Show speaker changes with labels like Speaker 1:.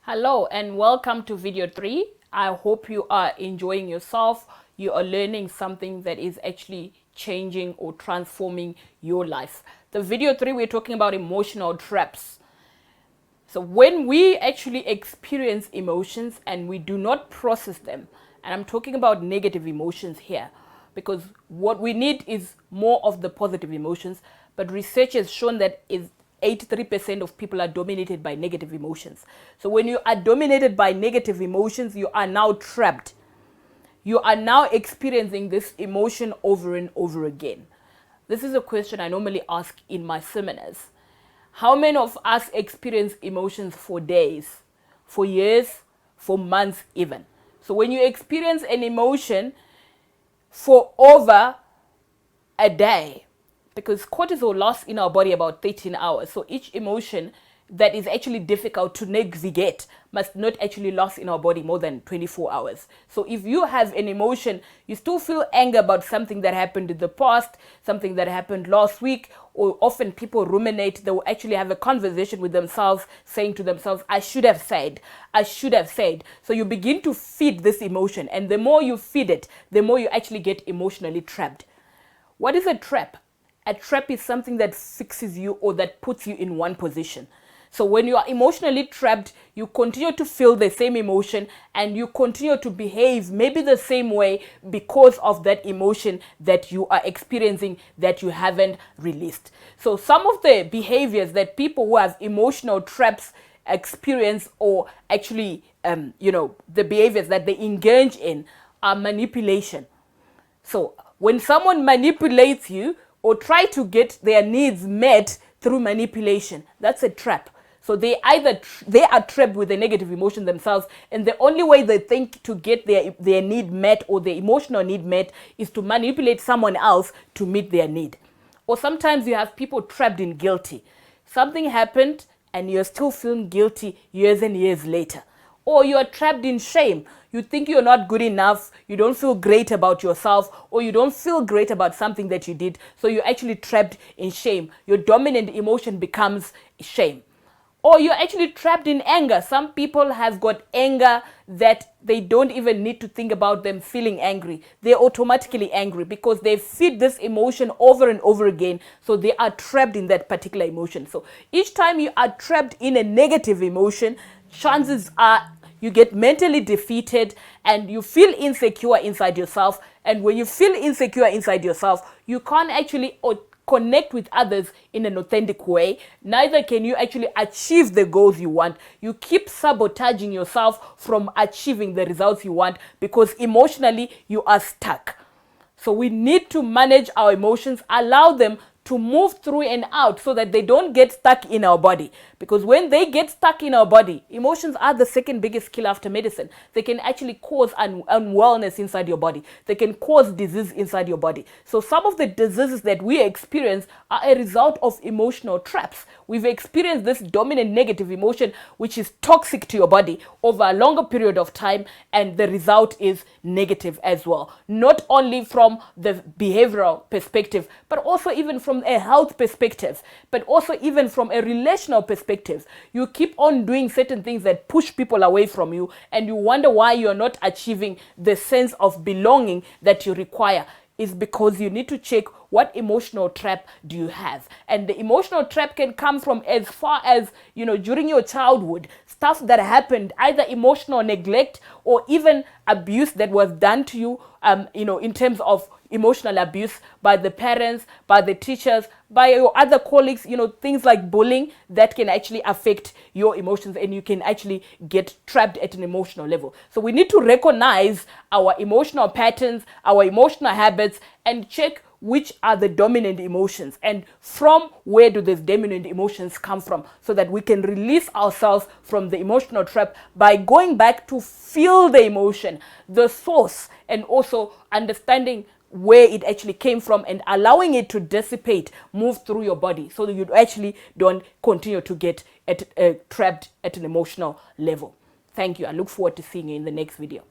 Speaker 1: Hello and welcome to video 3. I hope you are enjoying yourself. You are learning something that is actually changing or transforming your life. The video 3, we're talking about emotional traps. So when we actually experience emotions and we do not process them, and I'm talking about negative emotions here, because what we need is more of the positive emotions, but research has shown that is 83% of people are dominated by negative emotions. So when you are dominated by negative emotions, you are now trapped. You are now experiencing this emotion over and over again. This is a question I normally ask in my seminars. How many of us experience emotions for days, for years, for months even? So when you experience an emotion for over a day, because cortisol lasts in our body about 13 hours. So each emotion that is actually difficult to navigate must not actually last in our body more than 24 hours. So if you have an emotion, you still feel anger about something that happened in the past, something that happened last week, or often people ruminate, they will actually have a conversation with themselves, saying to themselves, I should have said, I should have said. So you begin to feed this emotion, and the more you feed it, the more you actually get emotionally trapped. What is a trap? A trap is something that fixes you or that puts you in one position. So when you are emotionally trapped, you continue to feel the same emotion and you continue to behave maybe the same way because of that emotion that you are experiencing that you haven't released. So some of the behaviors that people who have emotional traps experience, or actually, the behaviors that they engage in, are manipulation. So when someone manipulates you or try to get their needs met through manipulation, that's a trap. So they are trapped with a negative emotion themselves, and the only way they think to get their need met or their emotional need met is to manipulate someone else to meet their need. Or sometimes you have people trapped in guilty. Something happened and you're still feeling guilty years and years later. Or you are trapped in shame. You think you're not good enough, you don't feel great about yourself, or you don't feel great about something that you did, so you're actually trapped in shame. Your dominant emotion becomes shame. Or you're actually trapped in anger. Some people have got anger that they don't even need to think about them feeling angry. They're automatically angry because they feed this emotion over and over again. So they are trapped in that particular emotion. So each time you are trapped in a negative emotion, chances are you get mentally defeated and you feel insecure inside yourself. And when you feel insecure inside yourself, you can't actually connect with others in an authentic way. Neither can you actually achieve the goals you want. You keep sabotaging yourself from achieving the results you want because emotionally you are stuck. So we need to manage our emotions, allow them to move through and out so that they don't get stuck in our body. Because when they get stuck in our body, emotions are the second biggest killer after medicine. They can actually cause unwellness inside your body. They can cause disease inside your body. So some of the diseases that we experience are a result of emotional traps. We've experienced this dominant negative emotion, which is toxic to your body over a longer period of time, and the result is negative as well. Not only from the behavioral perspective, but also even from a health perspective, but also even from a relational perspective. You keep on doing certain things that push people away from you, and you wonder why you're not achieving the sense of belonging that you require. Is because you need to check what emotional trap do you have. And the emotional trap can come from as far as, during your childhood, stuff that happened, either emotional neglect or even abuse that was done to you, in terms of emotional abuse by the parents, by the teachers, by your other colleagues, things like bullying that can actually affect your emotions, and you can actually get trapped at an emotional level. So we need to recognize our emotional patterns, our emotional habits, and check which are the dominant emotions and from where do these dominant emotions come from, so that we can release ourselves from the emotional trap by going back to feel the emotion, the source, and also understanding where it actually came from and allowing it to dissipate, move through your body, so that you actually don't continue to get trapped at an emotional level. Thank you. I look forward to seeing you in the next video.